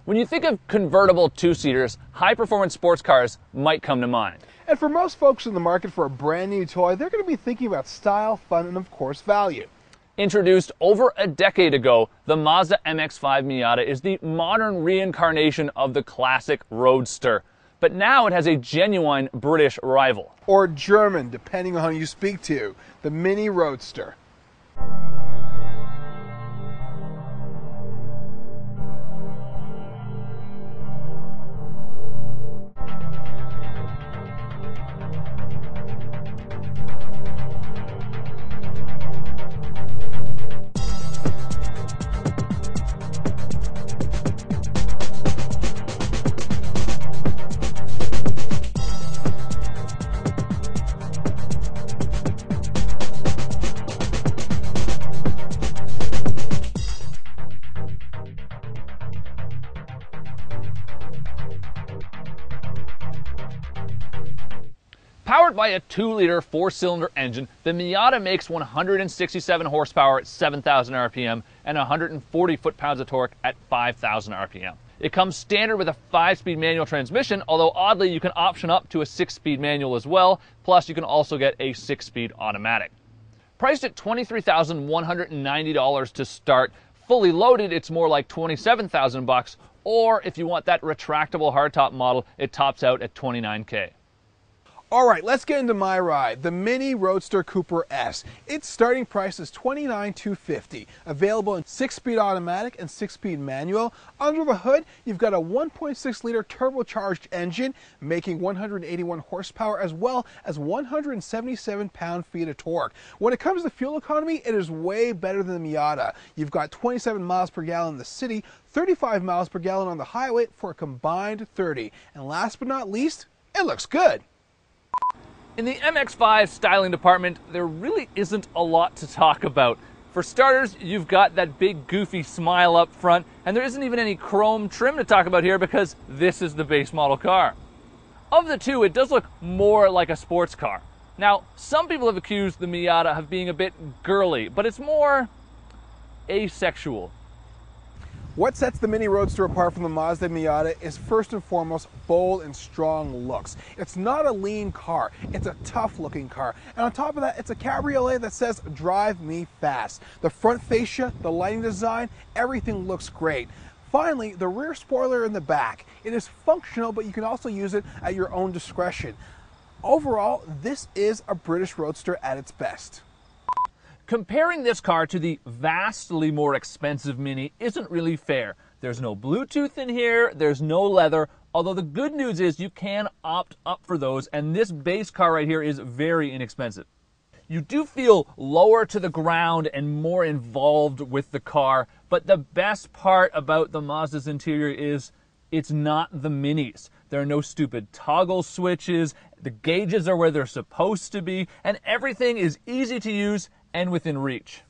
When you think of convertible two-seaters, high-performance sports cars might come to mind. And for most folks in the market for a brand new toy, they're going to be thinking about style, fun, and of course value. Introduced over a decade ago, the Mazda MX-5 Miata is the modern reincarnation of the classic Roadster. But now it has a genuine British rival. Or German, depending on who you speak to, the Mini Roadster. Powered by a 2-liter 4-cylinder engine, the Miata makes 167 horsepower at 7,000 RPM and 140 foot-pounds of torque at 5,000 RPM. It comes standard with a 5-speed manual transmission, although oddly you can option up to a 6-speed manual as well, plus you can also get a 6-speed automatic. Priced at $23,190 to start, fully loaded it's more like $27,000 or if you want that retractable hardtop model, it tops out at $29K. All right, let's get into my ride, the Mini Roadster Cooper S. Its starting price is $29,250, available in 6-speed automatic and 6-speed manual. Under the hood, you've got a 1.6-liter turbocharged engine, making 181 horsepower as well as 177 pound-feet of torque. When it comes to fuel economy, it is way better than the Miata. You've got 27 miles per gallon in the city, 35 miles per gallon on the highway for a combined 30. And last but not least, it looks good. In the MX-5 styling department, there really isn't a lot to talk about. For starters, you've got that big goofy smile up front, and there isn't even any chrome trim to talk about here because this is the base model car. Of the two, it does look more like a sports car. Now, some people have accused the Miata of being a bit girly, but it's more asexual. What sets the Mini Roadster apart from the Mazda Miata is first and foremost bold and strong looks. It's not a lean car, it's a tough looking car. And on top of that, it's a cabriolet that says, "Drive me fast." The front fascia, the lighting design, everything looks great. Finally, the rear spoiler in the back. It is functional, but you can also use it at your own discretion. Overall, this is a British Roadster at its best. Comparing this car to the vastly more expensive Mini isn't really fair. There's no Bluetooth in here, there's no leather, although the good news is you can opt up for those, and this base car right here is very inexpensive. You do feel lower to the ground and more involved with the car, but the best part about the Mazda's interior is it's not the Minis. There are no stupid toggle switches, the gauges are where they're supposed to be, and everything is easy to use and within reach.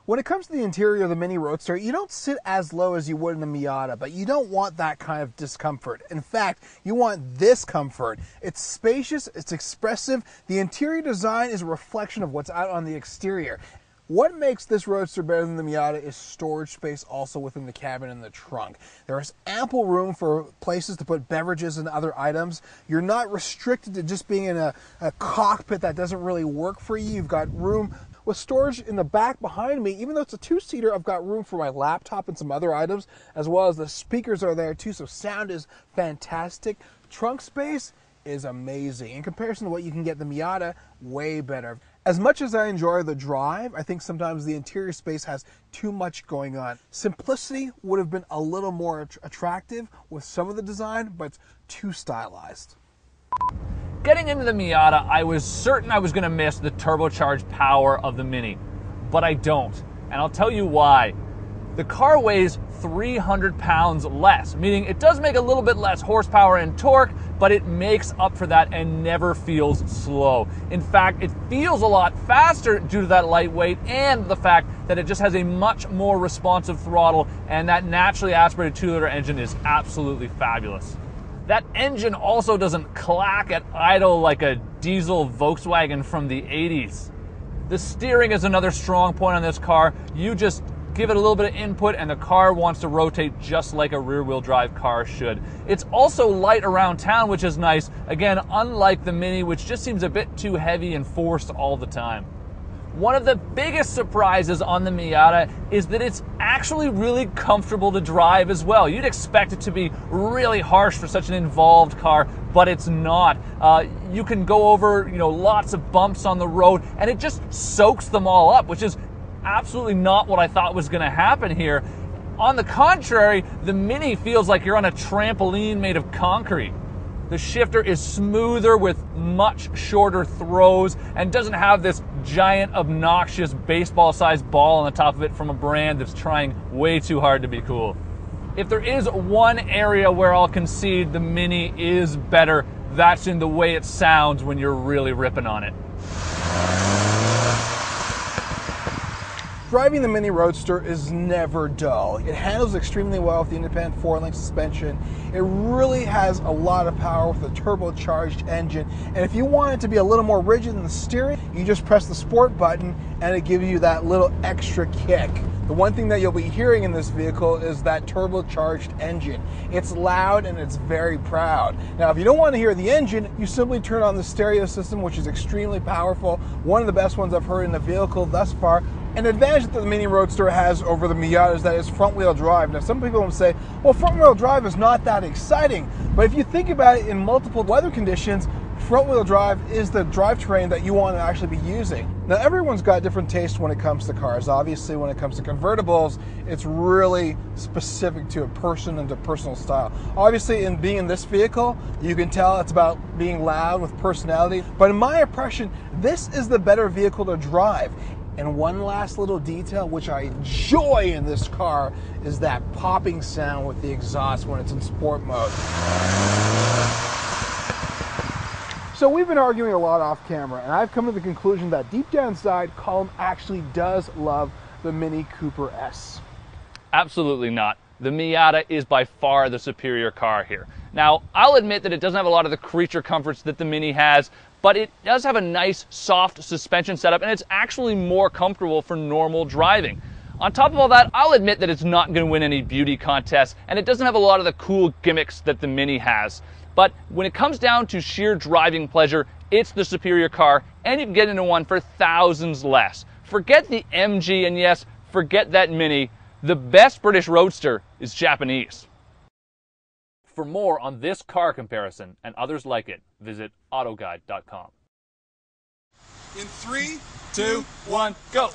When it comes to the interior of the Mini Roadster, you don't sit as low as you would in the Miata, but you don't want that kind of discomfort. In fact, you want this comfort. It's spacious, it's expressive, the interior design is a reflection of what's out on the exterior. What makes this Roadster better than the Miata is storage space also within the cabin and the trunk. There is ample room for places to put beverages and other items. You're not restricted to just being in a cockpit that doesn't really work for you. You've got room with storage in the back behind me. Even though it's a 2-seater, I've got room for my laptop and some other items, as well as the speakers are there too, so sound is fantastic. Trunk space is amazing. In comparison to what you can get in the Miata, way better. As much as I enjoy the drive, I think sometimes the interior space has too much going on. Simplicity would have been a little more attractive with some of the design, but it's too stylized. Getting into the Miata, I was certain I was going to miss the turbocharged power of the Mini, but I don't, and I'll tell you why. The car weighs 300 pounds less, meaning it does make a little bit less horsepower and torque, but it makes up for that and never feels slow. In fact, it feels a lot faster due to that lightweight and the fact that it just has a much more responsive throttle, and that naturally aspirated 2-liter engine is absolutely fabulous. That engine also doesn't clack at idle like a diesel Volkswagen from the 80s. The steering is another strong point on this car. You just give it a little bit of input, and the car wants to rotate just like a rear-wheel drive car should. It's also light around town, which is nice. Again, unlike the Mini, which just seems a bit too heavy and forced all the time. One of the biggest surprises on the Miata is that it's actually really comfortable to drive as well. You'd expect it to be really harsh for such an involved car, but it's not. You can go over, lots of bumps on the road, and it just soaks them all up, which is absolutely not what I thought was going to happen here. On the contrary, the Mini feels like you're on a trampoline made of concrete. The shifter is smoother with much shorter throws and doesn't have this giant, obnoxious baseball-sized ball on the top of it from a brand that's trying way too hard to be cool. If there is one area where I'll concede the Mini is better, that's in the way it sounds when you're really ripping on it. Driving the Mini Roadster is never dull. It handles extremely well with the independent 4-link suspension. It really has a lot of power with a turbocharged engine. And if you want it to be a little more rigid in the steering, you just press the sport button and it gives you that little extra kick. The one thing that you'll be hearing in this vehicle is that turbocharged engine. It's loud and it's very proud. Now, if you don't want to hear the engine, you simply turn on the stereo system, which is extremely powerful. One of the best ones I've heard in the vehicle thus far. An advantage that the Mini Roadster has over the Miata is that it's front-wheel drive. Now, some people will say, well, front-wheel drive is not that exciting. But if you think about it in multiple weather conditions, front-wheel drive is the drivetrain that you want to actually be using. Now, everyone's got different tastes when it comes to cars. Obviously, when it comes to convertibles, it's really specific to a person and to personal style. Obviously, in being in this vehicle, you can tell it's about being loud with personality. But in my impression, this is the better vehicle to drive. And one last little detail which I enjoy in this car is that popping sound with the exhaust when it's in sport mode. So we've been arguing a lot off camera, and I've come to the conclusion that deep down inside, Colin actually does love the Mini Cooper S. Absolutely not. The Miata is by far the superior car here. Now, I'll admit that it doesn't have a lot of the creature comforts that the Mini has, but it does have a nice, soft suspension setup, and it's actually more comfortable for normal driving. On top of all that, I'll admit that it's not going to win any beauty contests, and it doesn't have a lot of the cool gimmicks that the Mini has. But when it comes down to sheer driving pleasure, it's the superior car, and you can get into one for thousands less. Forget the MG, and yes, forget that Mini. The best British Roadster is Japanese. For more on this car comparison and others like it, visit autoguide.com. In 3, 2, 1, go!